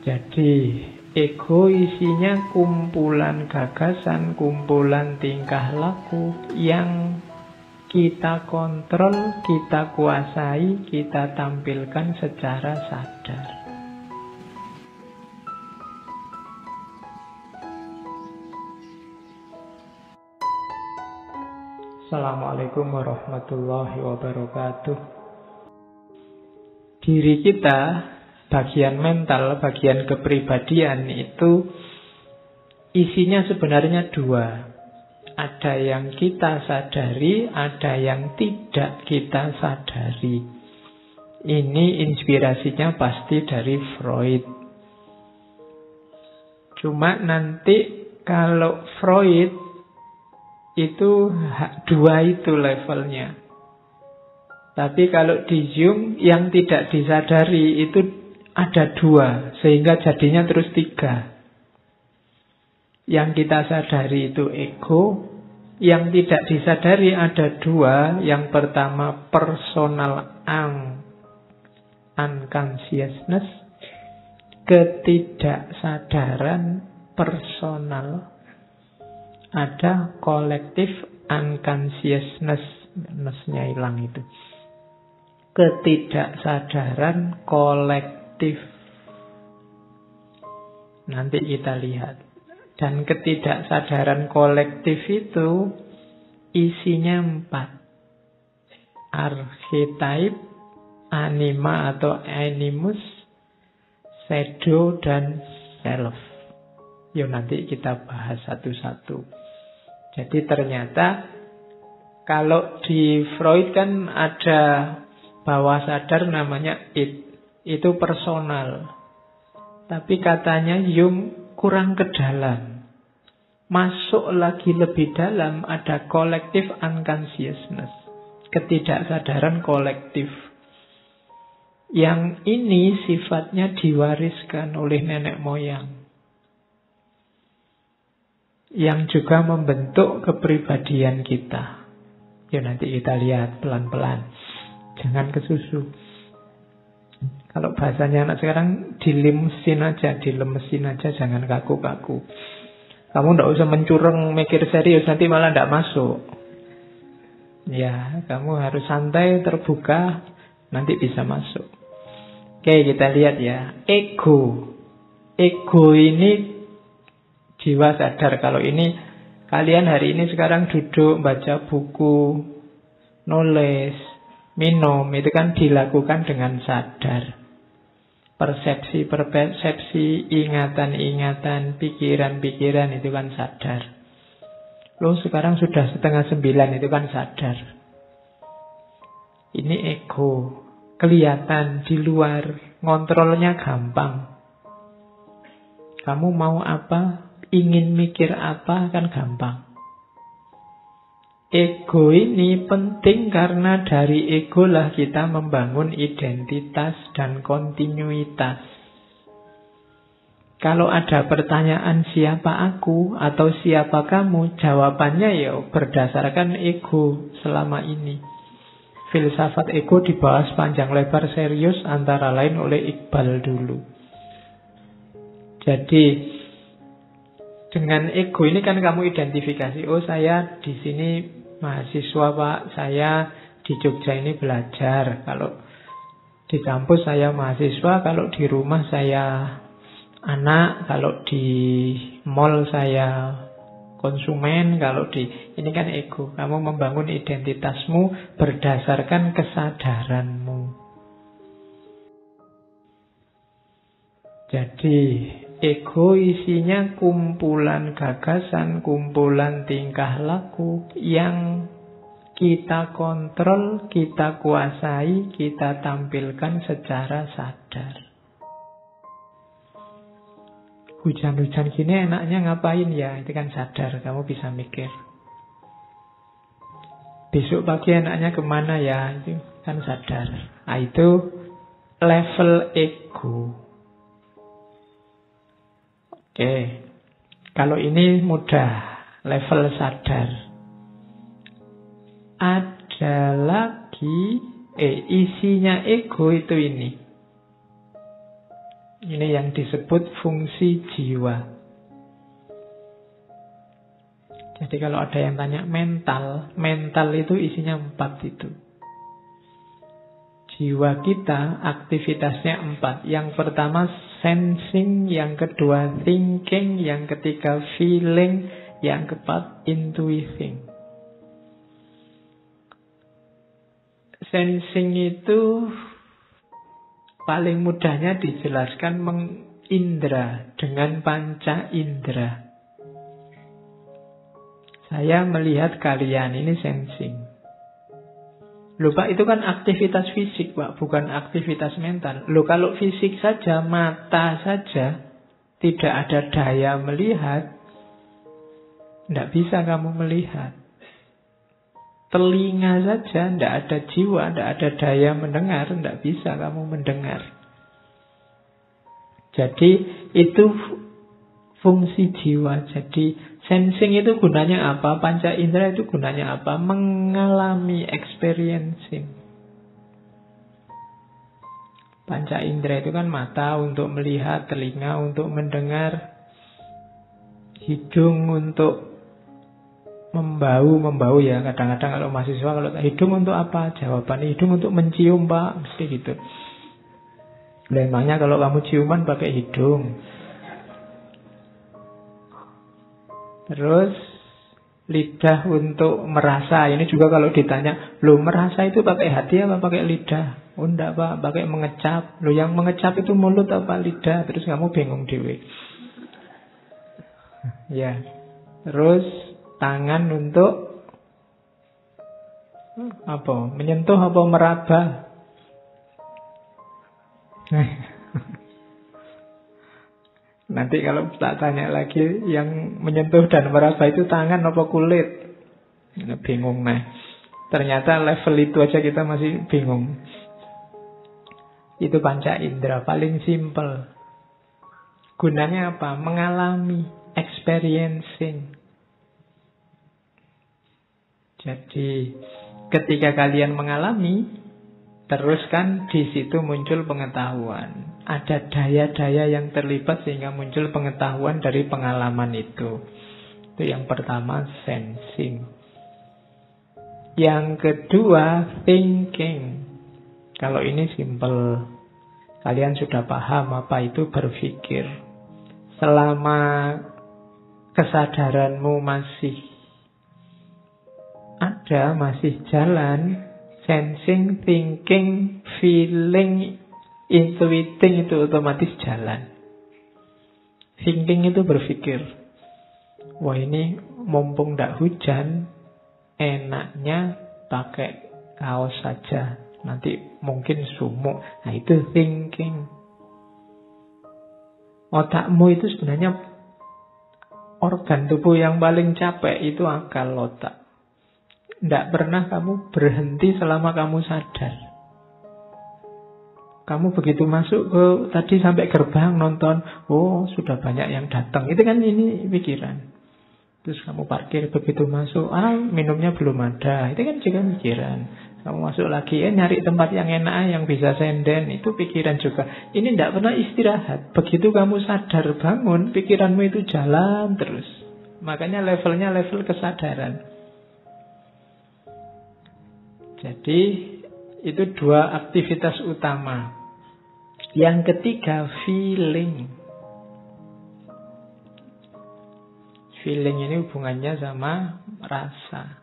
Jadi ego isinya kumpulan gagasan, kumpulan tingkah laku yang kita kontrol, kita kuasai, kita tampilkan secara sadar. Assalamualaikum warahmatullahi wabarakatuh. Diri kita, bagian mental, bagian kepribadian itu isinya sebenarnya dua. Ada yang kita sadari, ada yang tidak kita sadari. Ini inspirasinya pasti dari Freud. Cuma nanti kalau Freud itu dua itu levelnya. Tapi kalau di Jung yang tidak disadari itu ada dua, sehingga jadinya terus tiga. Yang kita sadari itu ego, yang tidak disadari ada dua. Yang pertama personal unconsciousness, ketidaksadaran personal. Ada kolektif unconsciousness-nya hilang itu. Ketidaksadaran kolektif. Nanti kita lihat. Dan ketidaksadaran kolektif itu isinya 4. Archetype, anima atau animus, shadow, dan self. Yuk nanti kita bahas satu-satu. Jadi ternyata kalau di Freud kan ada bawah sadar namanya id. Itu personal. Tapi katanya Jung kurang ke dalam. Masuk lagi lebih dalam ada collective unconsciousness. Ketidaksadaran kolektif. Yang ini sifatnya diwariskan oleh nenek moyang. Yang juga membentuk kepribadian kita. Ya nanti kita lihat pelan-pelan. Jangan kesusu. Kalau bahasanya anak sekarang dilemesin aja, jangan kaku-kaku. Kamu tidak usah mencureng mikir serius, nanti malah tidak masuk. Ya, kamu harus santai, terbuka, nanti bisa masuk. Oke, kita lihat ya. Ego. Ego ini jiwa sadar. Kalau ini kalian hari ini sekarang duduk baca buku, nulis, minum, itu kan dilakukan dengan sadar. Persepsi, ingatan-ingatan, pikiran-pikiran itu kan sadar. Loh sekarang sudah 8:30 itu kan sadar. Ini ego. Kelihatan di luar, ngontrolnya gampang. Kamu mau apa? Ingin mikir apa kan gampang. Ego ini penting karena dari ego lah kita membangun identitas dan kontinuitas. Kalau ada pertanyaan siapa aku atau siapa kamu, jawabannya ya berdasarkan ego selama ini. Filsafat ego dibahas panjang lebar serius antara lain oleh Iqbal dulu. Jadi dengan ego ini kan kamu identifikasi, oh saya di sini mahasiswa Pak, saya di Jogja ini belajar. Kalau di kampus saya mahasiswa, kalau di rumah saya anak, kalau di mall saya konsumen, kalau di ini kan ego. Kamu membangun identitasmu berdasarkan kesadaranmu. Jadi ego isinya kumpulan gagasan, kumpulan tingkah laku yang kita kontrol, kita kuasai, kita tampilkan secara sadar. Hujan-hujan gini enaknya ngapain ya? Itu kan sadar, kamu bisa mikir. Besok pagi enaknya kemana ya? Itu kan sadar. Nah, itu level ego. Oke, kalau ini mudah, level sadar. Ada lagi, isinya ego itu ini. Ini yang disebut fungsi jiwa. Jadi kalau ada yang tanya mental itu isinya 4 itu. Jiwa kita aktivitasnya 4. Yang pertama sensing, yang kedua thinking, yang ketiga feeling, yang keempat intuiting. Sensing itu paling mudahnya dijelaskan mengindra dengan panca indera. Saya melihat kalian, ini sensing. Loh Pak, itu kan aktivitas fisik Pak, bukan aktivitas mental. Loh kalau fisik saja, mata saja, tidak ada daya melihat, tidak bisa kamu melihat. Telinga saja, tidak ada jiwa, tidak ada daya mendengar, tidak bisa kamu mendengar. Jadi itu fungsi jiwa. Jadi sensing itu gunanya apa? Panca indera itu gunanya apa? Mengalami, experiencing. Panca indera itu kan mata untuk melihat, telinga untuk mendengar, hidung untuk membau ya. Kadang-kadang kalau mahasiswa, kalau hidung untuk apa? Jawabannya hidung untuk mencium Pak, mesti gitu. Memangnya kalau kamu ciuman pakai hidung. Terus lidah untuk merasa. Ini juga kalau ditanya, loh merasa itu pakai hati apa pakai lidah? Oh enggak Pak, pakai mengecap. Loh yang mengecap itu mulut apa lidah? Terus kamu bingung dewe. Ya. Terus tangan untuk apa? Menyentuh apa meraba? Nanti kalau tak tanya lagi, yang menyentuh dan meraba itu tangan apa kulit? Bingung nah. Ternyata level itu aja kita masih bingung. Itu panca indera paling simple. Gunanya apa? Mengalami, experiencing. Jadi ketika kalian mengalami, terus kan di situ muncul pengetahuan. Ada daya-daya yang terlibat sehingga muncul pengetahuan dari pengalaman itu. Itu yang pertama, sensing. Yang kedua, thinking. Kalau ini simple. Kalian sudah paham apa itu berpikir. Selama kesadaranmu masih ada, masih jalan, sensing, thinking, feeling, intuiting itu otomatis jalan. Thinking itu berpikir, wah ini mumpung tidak hujan, enaknya pakai kaos saja. Nanti mungkin sumuk. Nah itu thinking. Otakmu itu sebenarnya organ tubuh yang paling capek itu akal otak. Tidak pernah kamu berhenti selama kamu sadar. Kamu begitu masuk ke tadi sampai gerbang nonton, oh sudah banyak yang datang. Itu kan ini pikiran. Terus kamu parkir begitu masuk, minumnya belum ada. Itu kan juga pikiran. Kamu masuk lagi, nyari tempat yang enak, yang bisa senden. Itu pikiran juga. Ini tidak pernah istirahat. Begitu kamu sadar bangun, pikiranmu itu jalan terus. Makanya levelnya level kesadaran. Jadi itu dua aktivitas utama. Yang ketiga, feeling. Feeling ini hubungannya sama rasa.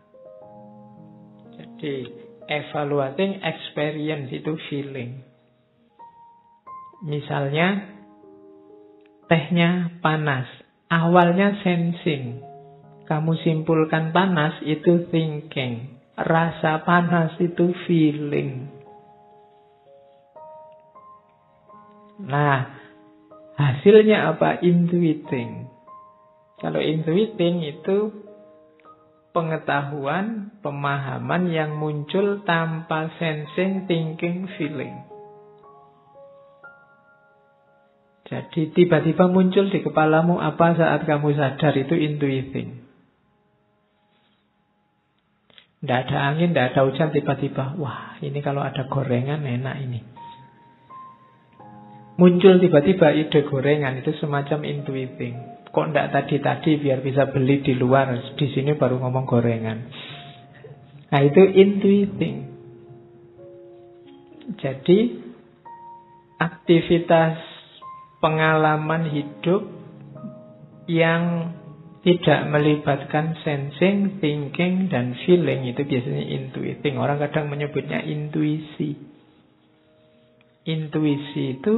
Jadi evaluating experience itu feeling. Misalnya tehnya panas. Awalnya sensing. Kamu simpulkan panas itu thinking. Rasa panas itu feeling. Nah, hasilnya apa? Intuiting. Kalau intuiting itu pengetahuan, pemahaman yang muncul tanpa sensing, thinking, feeling. Jadi tiba-tiba muncul di kepalamu apa saat kamu sadar, itu intuiting. Tidak ada angin, tidak ada hujan, tiba-tiba, wah ini kalau ada gorengan enak ini. Muncul tiba-tiba ide gorengan, itu semacam intuiting. Kok enggak tadi-tadi biar bisa beli di luar, di sini baru ngomong gorengan. Nah, itu intuiting. Jadi aktivitas pengalaman hidup yang tidak melibatkan sensing, thinking, dan feeling itu biasanya intuiting. Orang kadang menyebutnya intuisi. Intuisi itu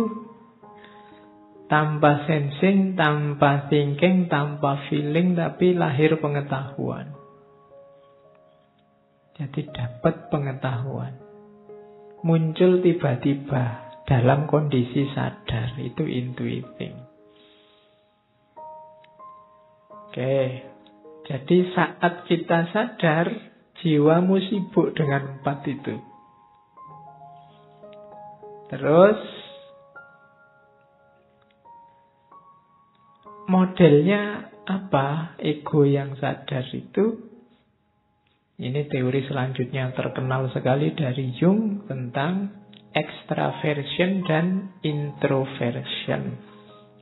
tanpa sensing, tanpa thinking, tanpa feeling, tapi lahir pengetahuan. Jadi dapat pengetahuan. Muncul tiba-tiba dalam kondisi sadar. Itu intuiting. Oke. Jadi saat kita sadar, jiwamu sibuk dengan 4 itu. Terus modelnya apa? Ego yang sadar itu, ini teori selanjutnya terkenal sekali dari Jung tentang extraversion dan introversion.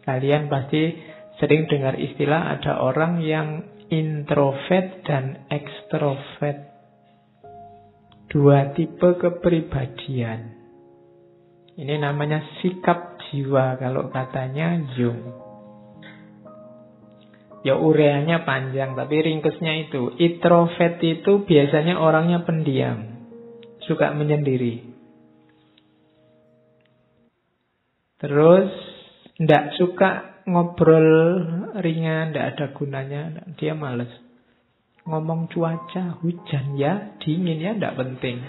Kalian pasti sering dengar istilah ada orang yang introvert dan extrovert. 2 tipe kepribadian. Ini namanya sikap jiwa kalau katanya Jung. Ya ureanya panjang, tapi ringkesnya itu. Introvert itu biasanya orangnya pendiam. Suka menyendiri. Terus ndak suka ngobrol ringan, ndak ada gunanya. Dia males. Ngomong cuaca, hujan ya, dingin ya, ndak penting.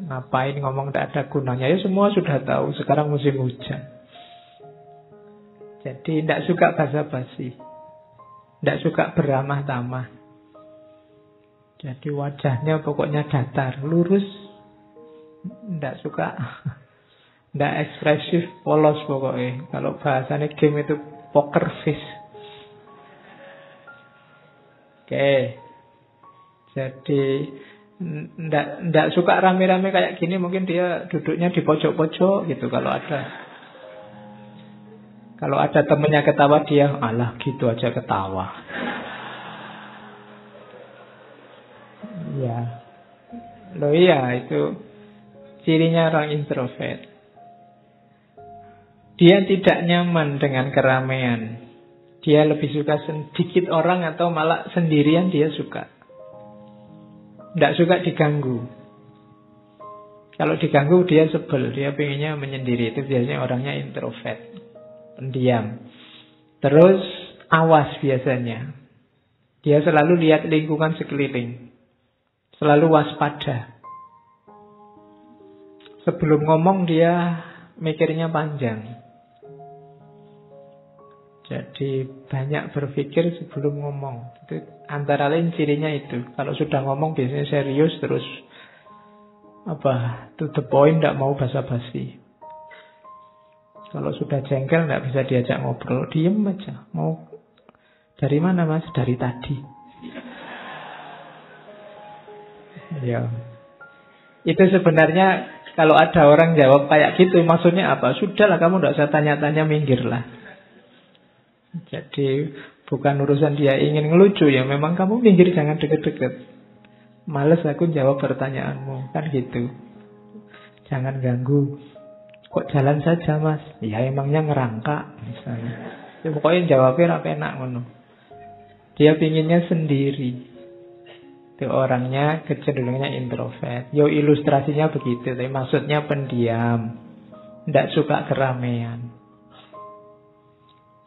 Ngapain ngomong ndak ada gunanya? Ya semua sudah tahu, sekarang musim hujan. Jadi tidak suka basa-basi, tidak suka beramah tamah. Jadi wajahnya pokoknya datar, lurus, tidak suka, tidak ekspresif, polos pokoknya. Kalau bahasanya game itu poker face. Oke, jadi ndak suka rame-rame kayak gini. Mungkin dia duduknya di pojok-pojok gitu. Kalau ada temennya ketawa, dia alah gitu aja ketawa. Ya, loh iya, itu cirinya orang introvert. Dia tidak nyaman dengan keramaian. Dia lebih suka sedikit orang atau malah sendirian dia suka. Tidak suka diganggu. Kalau diganggu dia sebel, dia pengennya menyendiri. Itu biasanya orangnya introvert, pendiam. Terus awas biasanya. Dia selalu lihat lingkungan sekeliling. Selalu waspada. Sebelum ngomong dia mikirnya panjang. Jadi banyak berpikir sebelum ngomong. Itu antara lain cirinya itu. Kalau sudah ngomong biasanya serius, terus to the point, tidak mau basa-basi. Kalau sudah jengkel tidak bisa diajak ngobrol, diem aja. Mau dari mana mas? Dari tadi. Ya. Itu sebenarnya kalau ada orang jawab kayak gitu, maksudnya apa? Sudahlah, kamu tidak usah tanya-tanya, minggirlah. Jadi bukan urusan dia ingin ngelucu, ya memang kamu minggir, jangan deket-deket. Males aku jawab pertanyaanmu, kan gitu. Jangan ganggu. Kok jalan saja mas? Ya emangnya ngerangka misalnya. Ya, pokoknya jawabnya apa enak ngono. Dia pinginnya sendiri. Itu orangnya kecenderungannya introvert. Yo ilustrasinya begitu, tapi maksudnya pendiam, tidak suka keramaian.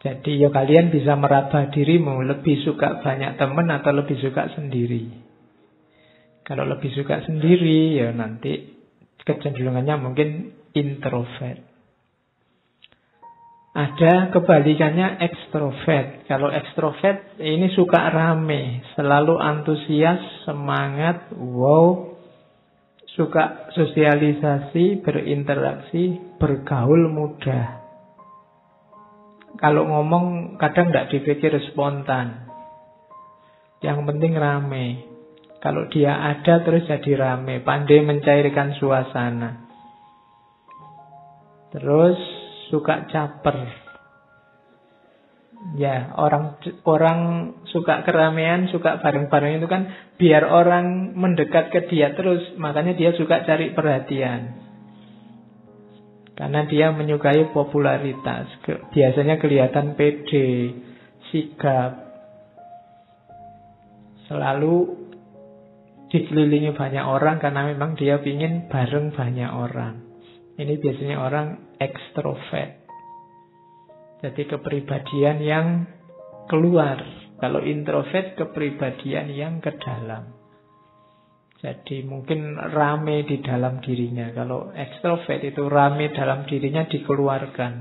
Jadi ya kalian bisa meraba dirimu, lebih suka banyak teman atau lebih suka sendiri. Kalau lebih suka sendiri, ya nanti kecenderungannya mungkin introvert. Ada kebalikannya ekstrovert. Kalau ekstrovert ini suka rame, selalu antusias, semangat, wow, suka sosialisasi, berinteraksi, bergaul mudah. Kalau ngomong kadang tidak dipikir spontan. Yang penting rame. Kalau dia ada terus jadi rame, pandai mencairkan suasana. Terus suka caper. Ya, orang suka keramaian, suka bareng-bareng itu kan biar orang mendekat ke dia terus. Makanya dia suka cari perhatian. Karena dia menyukai popularitas. Biasanya kelihatan pede, sigap. Selalu dikelilingi banyak orang karena memang dia ingin bareng banyak orang. Ini biasanya orang ekstrovert. Jadi kepribadian yang keluar. Kalau introvert, kepribadian yang ke dalam. Jadi mungkin rame di dalam dirinya. Kalau ekstrovert itu rame dalam dirinya dikeluarkan.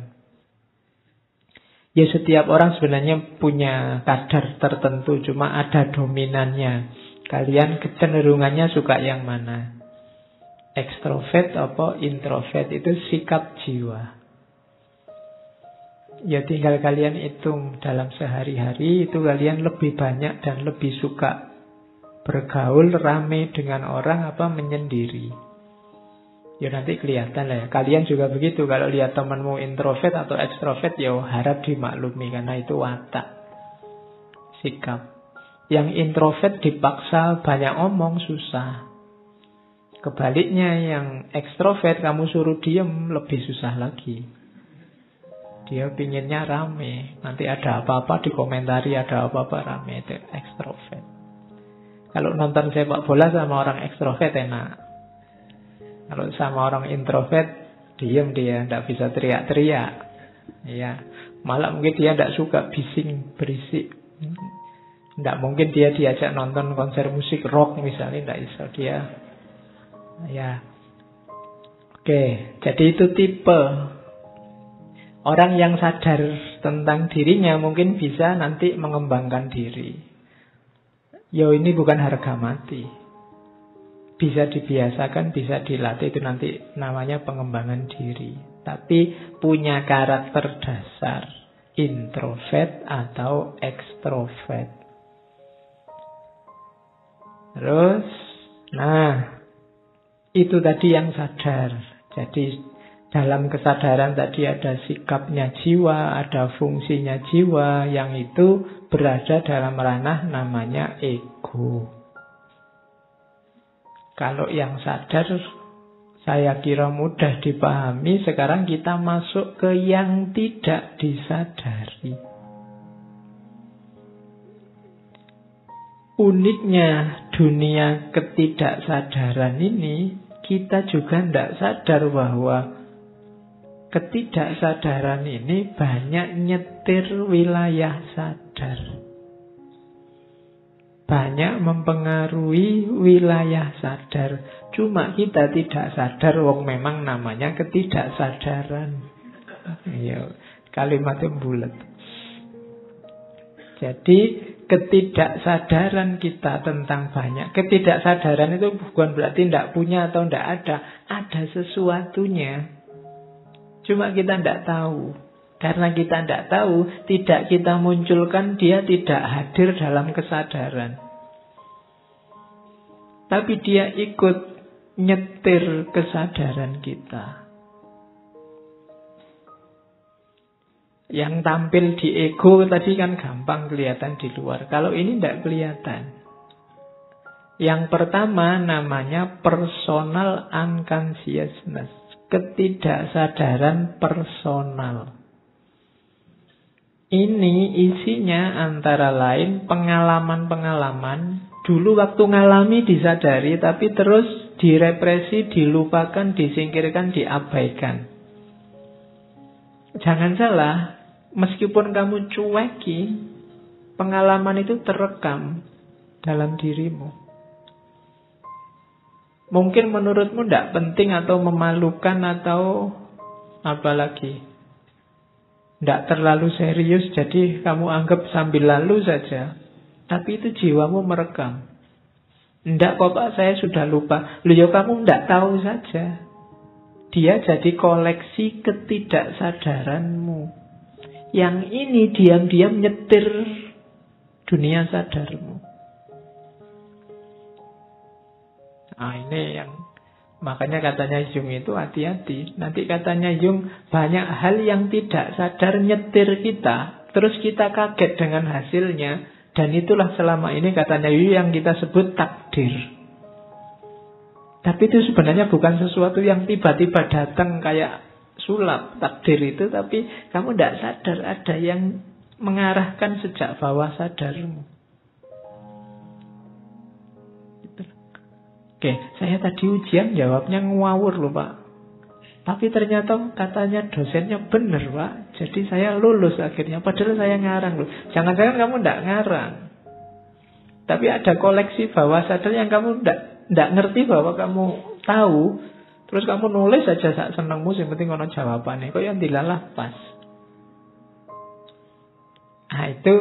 Ya setiap orang sebenarnya punya kadar tertentu. Cuma ada dominannya. Kalian kecenderungannya suka yang mana? Ekstrovert atau introvert, itu sikap jiwa. Ya tinggal kalian hitung dalam sehari-hari itu kalian lebih banyak dan lebih suka bergaul rame dengan orang apa menyendiri. Ya nanti kelihatan lah ya. Kalian juga begitu. Kalau lihat temanmu introvert atau ekstrovert, ya harap dimaklumi karena itu watak, sikap. Yang introvert dipaksa banyak omong susah. Kebaliknya yang ekstrovert kamu suruh diem lebih susah lagi. Dia pinginnya rame. Nanti ada apa-apa dikomentari, ada apa-apa rame. Itu ekstrovert. Kalau nonton sepak bola sama orang ekstrovert enak. Kalau sama orang introvert, diem dia, tidak bisa teriak-teriak. Ya, malah mungkin dia tidak suka bising, berisik. Tidak mungkin dia diajak nonton konser musik rock misalnya, tidak bisa dia. Ya, oke. Jadi itu tipe orang yang sadar tentang dirinya mungkin bisa nanti mengembangkan diri. Yo, ini bukan harga mati. Bisa dibiasakan, bisa dilatih, itu nanti namanya pengembangan diri. Tapi punya karakter dasar, introvert atau ekstrovert. Terus, nah, itu tadi yang sadar. Jadi dalam kesadaran tadi ada sikapnya jiwa, ada fungsinya jiwa, yang itu berada dalam ranah namanya ego. Kalau yang sadar, saya kira mudah dipahami. Sekarang kita masuk ke yang tidak disadari. Uniknya dunia ketidaksadaran ini, kita juga tidak sadar bahwa ketidaksadaran ini banyak nyetir wilayah sadar. Banyak mempengaruhi wilayah sadar. Cuma kita tidak sadar, wong memang namanya ketidaksadaran. Ya, kalimatnya bulat. Jadi ketidaksadaran kita tentang banyak. Ketidaksadaran itu bukan berarti tidak punya atau tidak ada. Ada sesuatunya. Cuma kita tidak tahu. Karena kita tidak tahu, tidak kita munculkan, dia tidak hadir dalam kesadaran. Tapi dia ikut nyetir kesadaran kita. Yang tampil di ego tadi kan gampang kelihatan di luar. Kalau ini tidak kelihatan. Yang pertama namanya personal unconsciousness. Ketidaksadaran personal. Ini isinya antara lain pengalaman-pengalaman. Dulu waktu ngalami disadari, tapi terus direpresi, dilupakan, disingkirkan, diabaikan. Jangan salah, meskipun kamu cueki, pengalaman itu terekam dalam dirimu. Mungkin menurutmu tidak penting atau memalukan atau apa lagi. Tidak terlalu serius, jadi kamu anggap sambil lalu saja. Tapi itu jiwamu merekam. Tidak kok Pak, saya sudah lupa. Loh ya kamu tidak tahu saja. Dia jadi koleksi ketidaksadaranmu. Yang ini diam-diam nyetir dunia sadarmu. Nah ini yang Makanya katanya Jung itu hati-hati. Nanti katanya Jung, banyak hal yang tidak sadar nyetir kita, terus kita kaget dengan hasilnya. Dan itulah selama ini katanya Jung yang kita sebut takdir. Tapi itu sebenarnya bukan sesuatu yang tiba-tiba datang kayak sulap takdir itu. Tapi kamu tidak sadar ada yang mengarahkan sejak bawah sadarmu. Oke, saya tadi ujian jawabnya ngawur loh Pak. Tapi ternyata katanya dosennya benar Pak. Jadi saya lulus akhirnya. Padahal saya ngarang loh. Jangan-jangan kamu tidak ngarang. Tapi ada koleksi bawah sadar yang kamu tidak ngerti bahwa kamu tahu. Terus kamu nulis aja sak senengmu. Yang penting kono jawabannya. Kok yang dilalah pas. Nah itu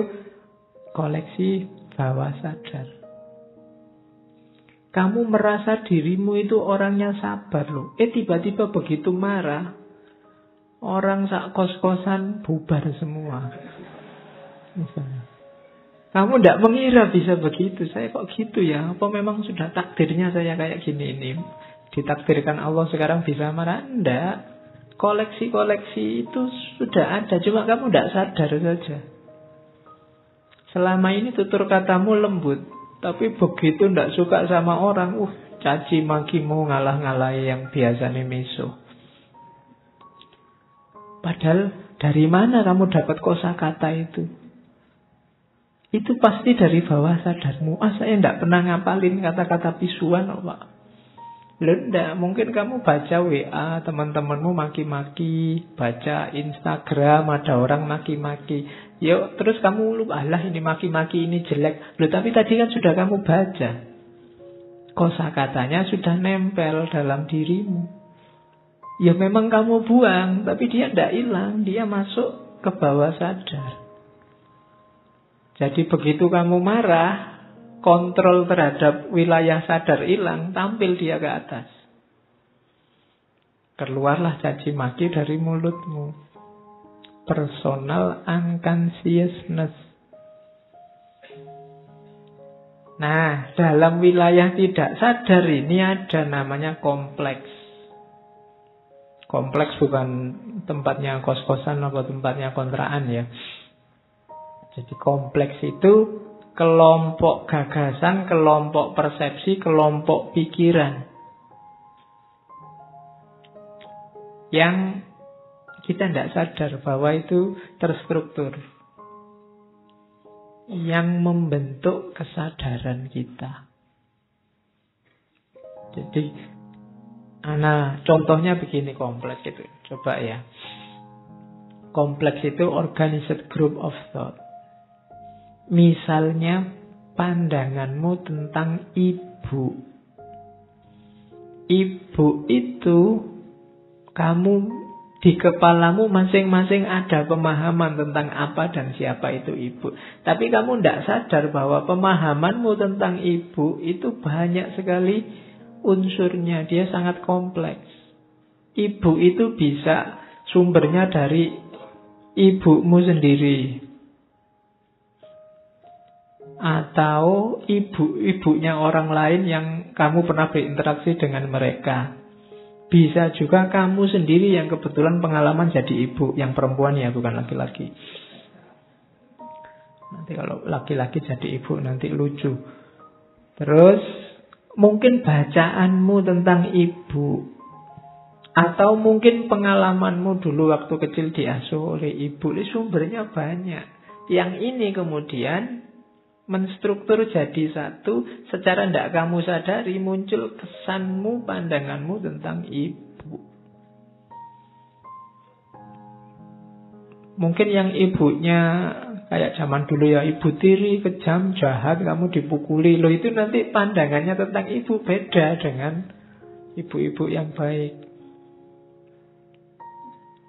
koleksi bawah sadar. Kamu merasa dirimu itu orangnya sabar loh. Tiba-tiba begitu marah, orang sak kos-kosan bubar semua. Misalnya. Kamu tidak mengira bisa begitu. Saya kok gitu ya? Apa memang sudah takdirnya saya kayak gini ini? Ditakdirkan Allah sekarang bisa marah? Tidak. Koleksi-koleksi itu sudah ada. Cuma kamu tidak sadar saja. Selama ini tutur katamu lembut. Tapi begitu tidak suka sama orang, caci makimu ngalah-ngalahi yang biasanya miso. Padahal dari mana kamu dapat kosakata itu? Itu pasti dari bawah sadarmu. Saya tidak pernah ngapalin kata-kata pisuan, Pak. Tidak, mungkin kamu baca WA teman-temanmu maki-maki, baca Instagram ada orang maki-maki. Yuk, terus kamu lupa, alah ini maki-maki, ini jelek. Loh, tapi tadi kan sudah kamu baca. Kosakatanya sudah nempel dalam dirimu. Ya memang kamu buang, tapi dia tidak hilang. Dia masuk ke bawah sadar. Jadi begitu kamu marah, kontrol terhadap wilayah sadar hilang, tampil dia ke atas. Keluarlah caci maki dari mulutmu. Personal unconsciousness. Nah, dalam wilayah tidak sadar ini ada namanya kompleks. Kompleks bukan tempatnya kos-kosan atau tempatnya kontrakan ya. Jadi kompleks itu kelompok gagasan, kelompok persepsi, kelompok pikiran yang kita tidak sadar bahwa itu terstruktur, yang membentuk kesadaran kita. Jadi, contohnya begini kompleks itu. Coba ya. Kompleks itu organized group of thought. Misalnya pandanganmu tentang ibu. Ibu itu kamu di kepalamu masing-masing ada pemahaman tentang apa dan siapa itu ibu. Tapi kamu tidak sadar bahwa pemahamanmu tentang ibu itu banyak sekali unsurnya. Dia sangat kompleks. Ibu itu bisa sumbernya dari ibumu sendiri. Atau ibu-ibunya orang lain yang kamu pernah berinteraksi dengan mereka. Bisa juga kamu sendiri yang kebetulan pengalaman jadi ibu. Yang perempuan ya, bukan laki-laki. Nanti kalau laki-laki jadi ibu nanti lucu. Terus mungkin bacaanmu tentang ibu. Atau mungkin pengalamanmu dulu waktu kecil diasuh oleh ibu. Ini sumbernya banyak. Yang ini kemudian menstruktur jadi satu, secara tidak kamu sadari muncul kesanmu, pandanganmu tentang ibu. Mungkin yang ibunya kayak zaman dulu ya, ibu tiri, kejam, jahat, kamu dipukuli. Loh itu nanti pandangannya tentang ibu beda dengan ibu-ibu yang baik.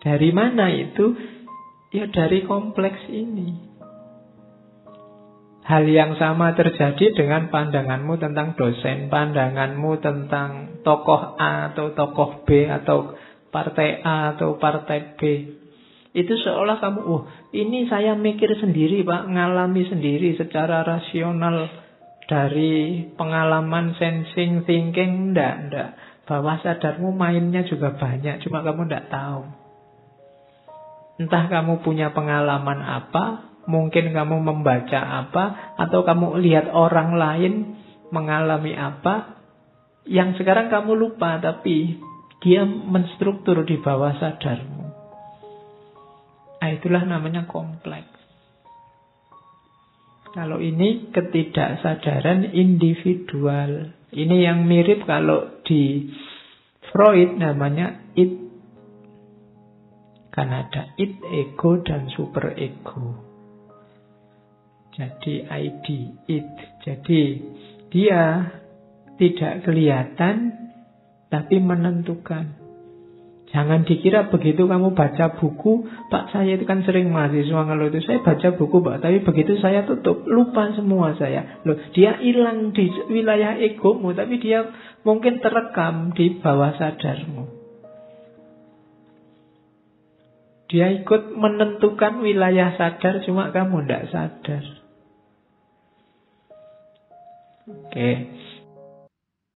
Dari mana itu? Ya dari kompleks ini. Hal yang sama terjadi dengan pandanganmu tentang dosen, pandanganmu tentang tokoh A atau tokoh B atau partai A atau partai B. Itu seolah kamu, ini saya mikir sendiri Pak, ngalami sendiri secara rasional dari pengalaman sensing, thinking, enggak. Bawah sadarmu mainnya juga banyak, cuma kamu tidak tahu. Entah kamu punya pengalaman apa, mungkin kamu membaca apa, atau kamu lihat orang lain mengalami apa, yang sekarang kamu lupa, tapi dia menstruktur di bawah sadarmu. Nah, itulah namanya kompleks. Kalau ini ketidaksadaran individual. Ini yang mirip kalau di Freud namanya id. Kan ada id, ego, dan super ego. Jadi ID, id. Jadi dia tidak kelihatan tapi menentukan. Jangan dikira begitu kamu baca buku, Pak, saya itu kan sering mahasiswa ngeluh itu, saya baca buku Pak, tapi begitu saya tutup, lupa semua saya. Loh, dia hilang di wilayah egomu, tapi dia mungkin terekam di bawah sadarmu. Dia ikut menentukan wilayah sadar, cuma kamu tidak sadar. Oke.